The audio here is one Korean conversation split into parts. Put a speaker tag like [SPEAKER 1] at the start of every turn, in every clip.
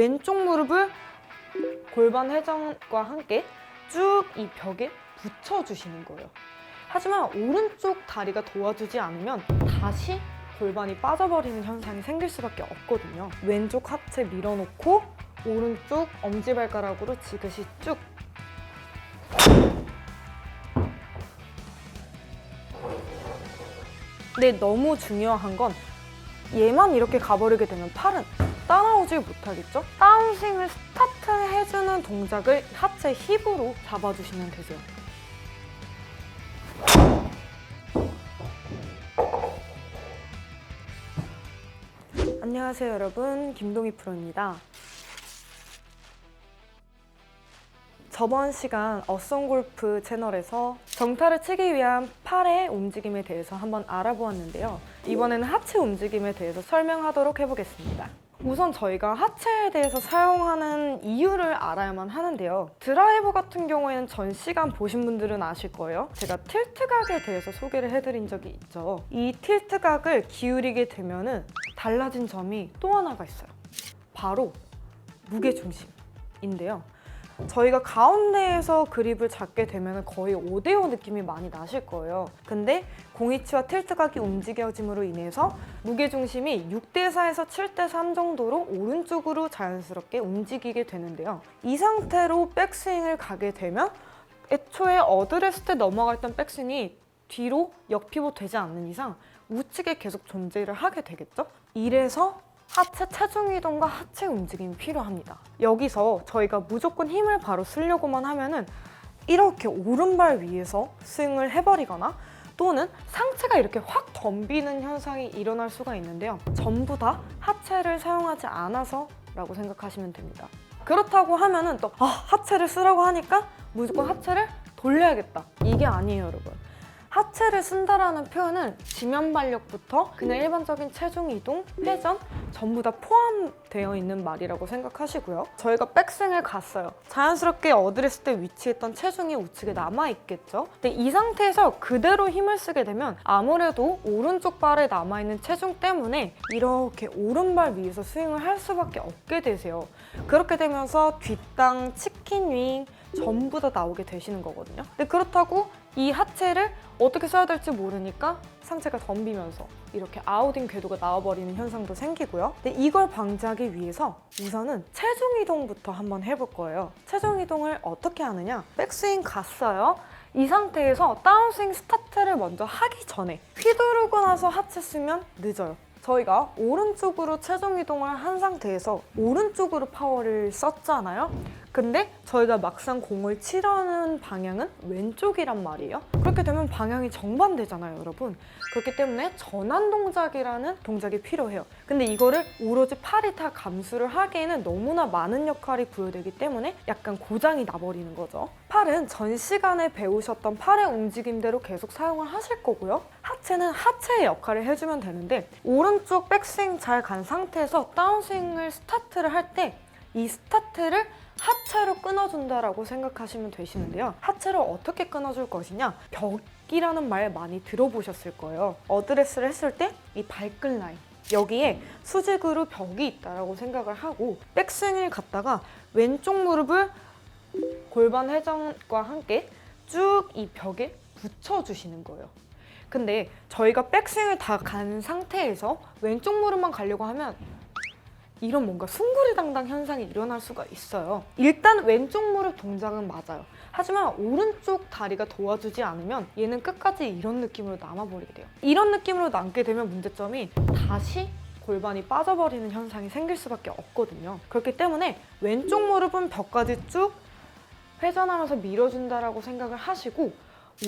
[SPEAKER 1] 왼쪽 무릎을 골반 회전과 함께 쭉 이 벽에 붙여주시는 거예요. 하지만 오른쪽 다리가 도와주지 않으면 다시 골반이 빠져버리는 현상이 생길 수밖에 없거든요. 왼쪽 하체 밀어놓고 오른쪽 엄지발가락으로 지그시 쭉. 근데 너무 중요한 건 얘만 이렇게 가버리게 되면 팔은 따라오질 못하겠죠? 다운스윙을 스타트해주는 동작을 하체 힙으로 잡아주시면 되세요. 안녕하세요 여러분, 김동희 프로입니다. 저번 시간 어썸골프 채널에서 정타를 치기 위한 팔의 움직임에 대해서 한번 알아보았는데요. 이번에는 하체 움직임에 대해서 설명하도록 해보겠습니다. 우선 저희가 하체에 대해서 사용하는 이유를 알아야만 하는데요. 드라이버 같은 경우에는 전 시간 보신 분들은 아실 거예요. 제가 틸트각에 대해서 소개를 해드린 적이 있죠. 이 틸트각을 기울이게 되면은 달라진 점이 또 하나가 있어요. 바로 무게중심인데요. 저희가 가운데에서 그립을 잡게 되면 거의 5대5 느낌이 많이 나실 거예요. 근데 공이치와 틸트각이 움직여짐으로 인해서 무게중심이 6대4에서 7대3 정도로 오른쪽으로 자연스럽게 움직이게 되는데요. 이 상태로 백스윙을 가게 되면 애초에 어드레스 때 넘어갔던 백스윙이 뒤로 역피봇 되지 않는 이상 우측에 계속 존재를 하게 되겠죠? 이래서 하체 체중 이동과 하체 움직임이 필요합니다. 여기서 저희가 무조건 힘을 바로 쓰려고만 하면은 이렇게 오른발 위에서 스윙을 해버리거나 또는 상체가 이렇게 확 덤비는 현상이 일어날 수가 있는데요. 전부 다 하체를 사용하지 않아서 라고 생각하시면 됩니다. 그렇다고 하면은 또 하체를 쓰라고 하니까 무조건 하체를 돌려야겠다. 이게 아니에요, 여러분. 하체를 쓴다라는 표현은 지면 발력부터 그냥 일반적인 체중 이동, 회전 전부 다 포함되어 있는 말이라고 생각하시고요. 저희가 백스윙을 갔어요. 자연스럽게 어드레스 때 위치했던 체중이 우측에 남아있겠죠. 근데 이 상태에서 그대로 힘을 쓰게 되면 아무래도 오른쪽 발에 남아있는 체중 때문에 이렇게 오른발 위에서 스윙을 할 수밖에 없게 되세요. 그렇게 되면서 뒷땅, 치킨윙 전부 다 나오게 되시는 거거든요. 근데 그렇다고 이 하체를 어떻게 써야 될지 모르니까 상체가 덤비면서 이렇게 아웃인 궤도가 나와버리는 현상도 생기고요. 근데 이걸 방지하기 위해서 우선은 체중 이동부터 한번 해볼 거예요. 체중 이동을 어떻게 하느냐? 백스윙 갔어요. 이 상태에서 다운스윙 스타트를 먼저 하기 전에 휘두르고 나서 하체 쓰면 늦어요. 저희가 오른쪽으로 체중 이동을 한 상태에서 오른쪽으로 파워를 썼잖아요. 근데 저희가 막상 공을 치려는 방향은 왼쪽이란 말이에요. 그렇게 되면 방향이 정반대잖아요, 여러분. 그렇기 때문에 전환 동작이라는 동작이 필요해요. 근데 이거를 오로지 팔이 다 감수를 하기에는 너무나 많은 역할이 부여되기 때문에 약간 고장이 나버리는 거죠. 팔은 전 시간에 배우셨던 팔의 움직임대로 계속 사용을 하실 거고요. 하체는 하체의 역할을 해주면 되는데 오른쪽 백스윙 잘 간 상태에서 다운스윙을 스타트를 할 때 이 스타트를 하체로 끊어준다라고 생각하시면 되시는데요. 하체를 어떻게 끊어줄 것이냐? 벽이라는 말 많이 들어보셨을 거예요. 어드레스를 했을 때 이 발끝 라인 여기에 수직으로 벽이 있다라고 생각을 하고 백스윙을 갔다가 왼쪽 무릎을 골반 회전과 함께 쭉 이 벽에 붙여주시는 거예요. 근데 저희가 백스윙을 다 간 상태에서 왼쪽 무릎만 가려고 하면 이런 뭔가 숭구리당당 현상이 일어날 수가 있어요. 일단 왼쪽 무릎 동작은 맞아요. 하지만 오른쪽 다리가 도와주지 않으면 얘는 끝까지 이런 느낌으로 남아버리게 돼요. 이런 느낌으로 남게 되면 문제점이 다시 골반이 빠져버리는 현상이 생길 수밖에 없거든요. 그렇기 때문에 왼쪽 무릎은 벽까지 쭉 회전하면서 밀어준다라고 생각을 하시고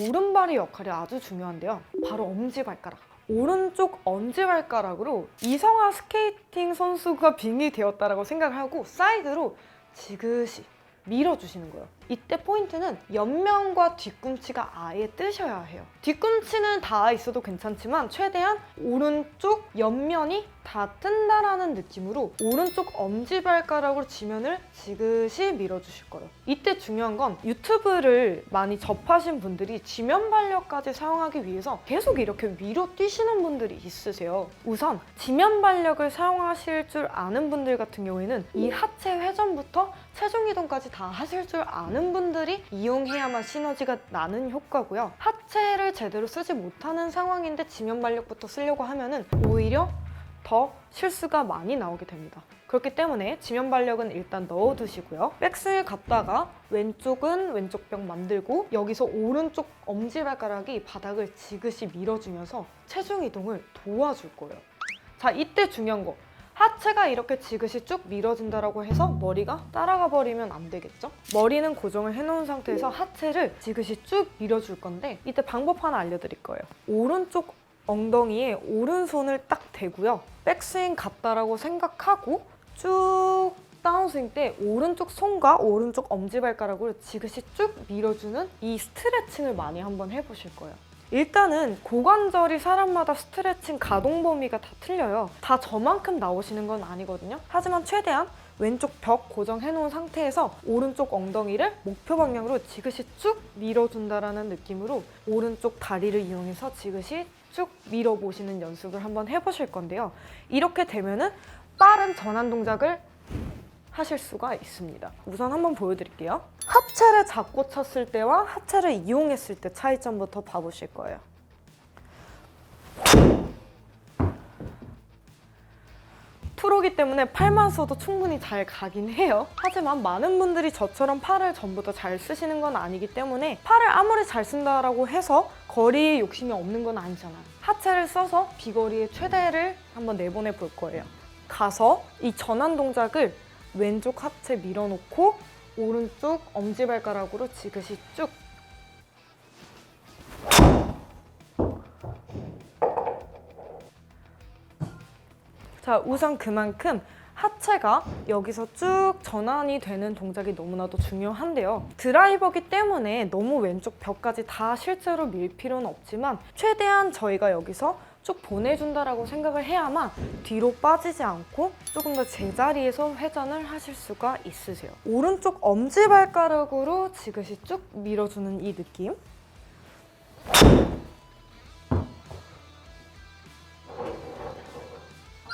[SPEAKER 1] 오른발의 역할이 아주 중요한데요. 바로 엄지발가락. 오른쪽 엄지발가락으로 이성화 스케이팅 선수가 빙이 되었다라고 생각을 하고 사이드로 지그시 밀어주시는 거예요. 이때 포인트는 옆면과 뒤꿈치가 아예 뜨셔야 해요. 뒤꿈치는 닿아 있어도 괜찮지만 최대한 오른쪽 옆면이 다 뜬다라는 느낌으로 오른쪽 엄지발가락으로 지면을 지그시 밀어주실 거예요. 이때 중요한 건 유튜브를 많이 접하신 분들이 지면 발력까지 사용하기 위해서 계속 이렇게 위로 뛰시는 분들이 있으세요. 우선 지면 발력을 사용하실 줄 아는 분들 같은 경우에는 이 하체 회전부터 체중 이동까지 다 하실 줄 아는 분들이 이용해야만 시너지가 나는 효과고요. 하체를 제대로 쓰지 못하는 상황인데 지면 발력부터 쓰려고 하면은 오히려 더 실수가 많이 나오게 됩니다. 그렇기 때문에 지면 발력은 일단 넣어두시고요. 백스윙을 갔다가 왼쪽은 왼쪽 벽 만들고 여기서 오른쪽 엄지발가락이 바닥을 지그시 밀어주면서 체중 이동을 도와줄 거예요. 자, 이때 중요한 거. 하체가 이렇게 지그시 쭉 밀어진다라고 해서 머리가 따라가 버리면 안 되겠죠? 머리는 고정을 해놓은 상태에서 하체를 지그시 쭉 밀어줄 건데 이때 방법 하나 알려드릴 거예요. 오른쪽 엉덩이에 오른손을 딱 대고요. 백스윙 갔다라고 생각하고 쭉 다운스윙 때 오른쪽 손과 오른쪽 엄지발가락으로 지그시 쭉 밀어주는 이 스트레칭을 많이 한번 해보실 거예요. 일단은 고관절이 사람마다 스트레칭 가동 범위가 다 틀려요. 다 저만큼 나오시는 건 아니거든요. 하지만 최대한 왼쪽 벽 고정해놓은 상태에서 오른쪽 엉덩이를 목표 방향으로 지그시 쭉 밀어준다라는 느낌으로 오른쪽 다리를 이용해서 지그시 쭉 밀어보시는 연습을 한번 해보실 건데요. 이렇게 되면은 빠른 전환 동작을 하실 수가 있습니다. 우선 한번 보여드릴게요. 하체를 잡고 쳤을 때와 하체를 이용했을 때 차이점부터 봐보실 거예요. 프로기 때문에 팔만 써도 충분히 잘 가긴 해요. 하지만 많은 분들이 저처럼 팔을 전부 다 잘 쓰시는 건 아니기 때문에 팔을 아무리 잘 쓴다라고 해서 거리에 욕심이 없는 건 아니잖아요. 하체를 써서 비거리의 최대를 한번 내보내 볼 거예요. 가서 이 전환 동작을 왼쪽 하체 밀어놓고 오른쪽 엄지발가락으로 지그시 쭉. 자, 우선 그만큼 하체가 여기서 쭉 전환이 되는 동작이 너무나도 중요한데요. 드라이버기 때문에 너무 왼쪽 벽까지 다 실제로 밀 필요는 없지만 최대한 저희가 여기서 쭉 보내준다라고 생각을 해야만 뒤로 빠지지 않고 조금 더 제자리에서 회전을 하실 수가 있으세요. 오른쪽 엄지발가락으로 지그시 쭉 밀어주는 이 느낌.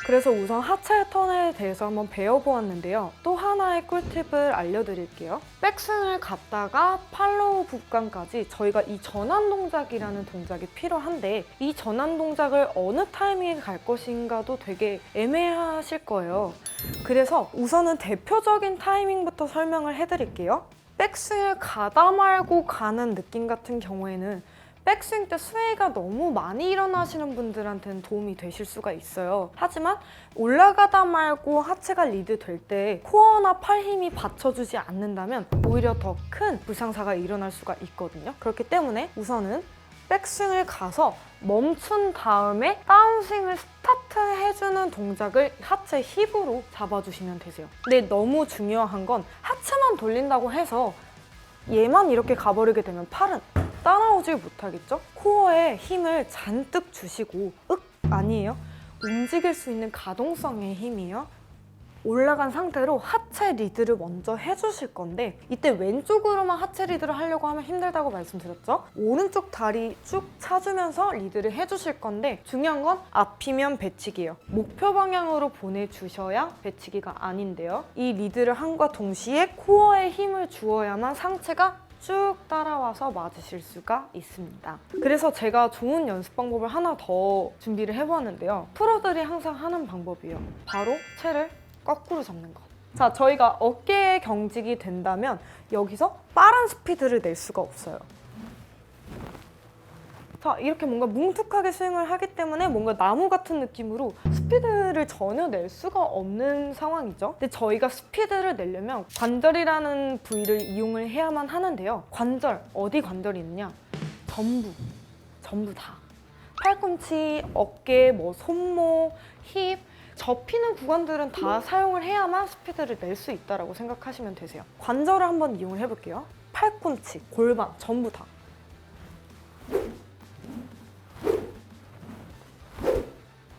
[SPEAKER 1] 그래서 우선 하체 턴에 대해서 한번 배워보았는데요. 또 하나의 꿀팁을 알려드릴게요. 백스윙을 갔다가 팔로우 구간까지 저희가 이 전환 동작이라는 동작이 필요한데 이 전환 동작을 어느 타이밍에 갈 것인가도 되게 애매하실 거예요. 그래서 우선은 대표적인 타이밍부터 설명을 해드릴게요. 백스윙을 가다 말고 가는 느낌 같은 경우에는 백스윙 때 스웨이가 너무 많이 일어나시는 분들한테는 도움이 되실 수가 있어요. 하지만 올라가다 말고 하체가 리드 될 때 코어나 팔 힘이 받쳐주지 않는다면 오히려 더 큰 불상사가 일어날 수가 있거든요. 그렇기 때문에 우선은 백스윙을 가서 멈춘 다음에 다운스윙을 스타트해주는 동작을 하체 힙으로 잡아주시면 되세요. 근데 너무 중요한 건 하체만 돌린다고 해서 얘만 이렇게 가버리게 되면 팔은 따라오질 못하겠죠? 코어에 힘을 잔뜩 주시고 아니에요. 움직일 수 있는 가동성의 힘이요. 올라간 상태로 하체 리드를 먼저 해주실 건데 이때 왼쪽으로만 하체 리드를 하려고 하면 힘들다고 말씀드렸죠? 오른쪽 다리 쭉 차주면서 리드를 해주실 건데 중요한 건 앞이면 배치기예요. 목표 방향으로 보내주셔야 배치기가 아닌데요. 이 리드를 함과 동시에 코어에 힘을 주어야만 상체가 쭉 따라와서 맞으실 수가 있습니다. 그래서 제가 좋은 연습 방법을 하나 더 준비를 해보았는데요. 프로들이 항상 하는 방법이에요. 바로 채를 거꾸로 잡는 것. 자, 저희가 어깨에 경직이 된다면 여기서 빠른 스피드를 낼 수가 없어요. 자, 이렇게 뭔가 뭉툭하게 스윙을 하기 때문에 뭔가 나무 같은 느낌으로 스피드를 전혀 낼 수가 없는 상황이죠. 근데 저희가 스피드를 내려면 관절이라는 부위를 이용을 해야만 하는데요. 관절, 어디 관절이 있느냐? 전부 다. 팔꿈치, 어깨, 손목, 힙, 접히는 구간들은 다 사용을 해야만 스피드를 낼 수 있다고 생각하시면 되세요. 관절을 한번 이용을 해볼게요. 팔꿈치, 골반, 전부 다.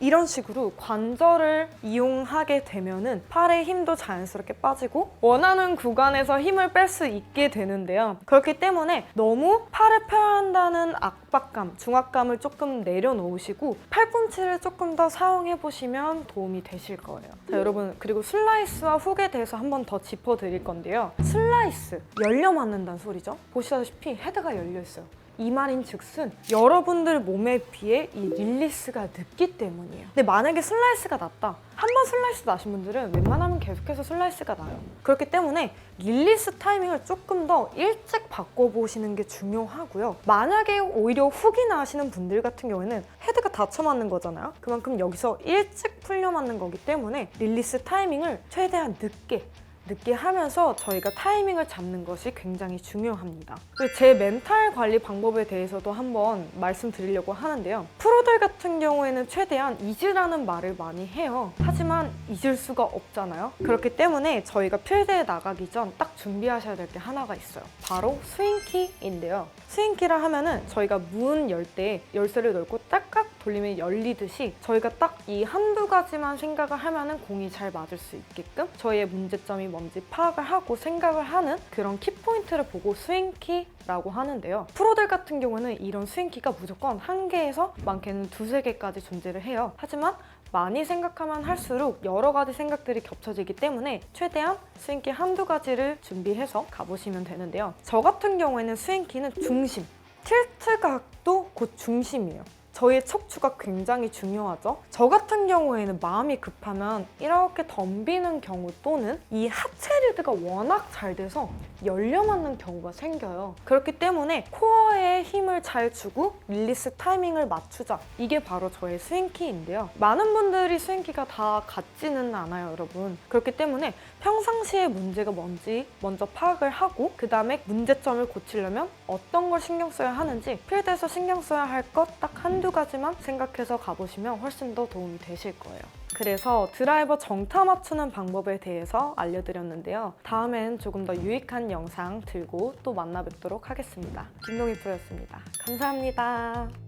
[SPEAKER 1] 이런 식으로 관절을 이용하게 되면은 팔의 힘도 자연스럽게 빠지고 원하는 구간에서 힘을 뺄 수 있게 되는데요. 그렇기 때문에 너무 팔을 펴야 한다는 압박감, 중압감을 조금 내려놓으시고 팔꿈치를 조금 더 사용해 보시면 도움이 되실 거예요. 자, 여러분, 그리고 슬라이스와 훅에 대해서 한 번 더 짚어드릴 건데요. 슬라이스, 열려 맞는다는 소리죠. 보시다시피 헤드가 열려 있어요. 이 말인 즉슨 여러분들 몸에 비해 이 릴리스가 늦기 때문이에요. 근데 만약에 슬라이스가 낮다. 한 번 슬라이스 나신 분들은 웬만하면 계속해서 슬라이스가 나요. 그렇기 때문에 릴리스 타이밍을 조금 더 일찍 바꿔보시는 게 중요하고요. 만약에 오히려 훅이 나시는 분들 같은 경우에는 헤드가 닫혀 맞는 거잖아요. 그만큼 여기서 일찍 풀려 맞는 거기 때문에 릴리스 타이밍을 최대한 늦게 하면서 저희가 타이밍을 잡는 것이 굉장히 중요합니다. 그리고 제 멘탈 관리 방법에 대해서도 한번 말씀드리려고 하는데요. 프로들 같은 경우에는 최대한 잊으라는 말을 많이 해요. 하지만 잊을 수가 없잖아요. 그렇기 때문에 저희가 필드에 나가기 전 딱 준비하셔야 될 게 하나가 있어요. 바로 스윙키인데요. 스윙키라 하면은 저희가 문 열 때 열쇠를 넣고 딱딱 돌리면 열리듯이 저희가 딱 이 한두 가지만 생각을 하면은 공이 잘 맞을 수 있게끔 저희의 문제점이 뭔지 파악을 하고 생각을 하는 그런 키포인트를 보고 스윙키라고 하는데요. 프로들 같은 경우는 이런 스윙키가 무조건 한 개에서 많게는 두세 개까지 존재를 해요. 하지만 많이 생각하면 할수록 여러 가지 생각들이 겹쳐지기 때문에 최대한 스윙키 한두 가지를 준비해서 가보시면 되는데요. 저 같은 경우에는 스윙키는 중심, 틸트 각도 곧 중심이에요. 저희의 척추가 굉장히 중요하죠. 저 같은 경우에는 마음이 급하면 이렇게 덤비는 경우 또는 이 하체 리드가 워낙 잘 돼서 열려 맞는 경우가 생겨요. 그렇기 때문에 코어에 힘을 잘 주고 릴리스 타이밍을 맞추자. 이게 바로 저의 스윙키인데요. 많은 분들이 스윙키가 다 같지는 않아요, 여러분. 그렇기 때문에 평상시에 문제가 뭔지 먼저 파악을 하고 그 다음에 문제점을 고치려면 어떤 걸 신경 써야 하는지 필드에서 신경 써야 할 것 딱 한두 가지만 생각해서 가보시면 훨씬 더 도움이 되실 거예요. 그래서 드라이버 정타 맞추는 방법에 대해서 알려드렸는데요. 다음엔 조금 더 유익한 영상 들고 또 만나 뵙도록 하겠습니다. 김동희 프로였습니다. 감사합니다.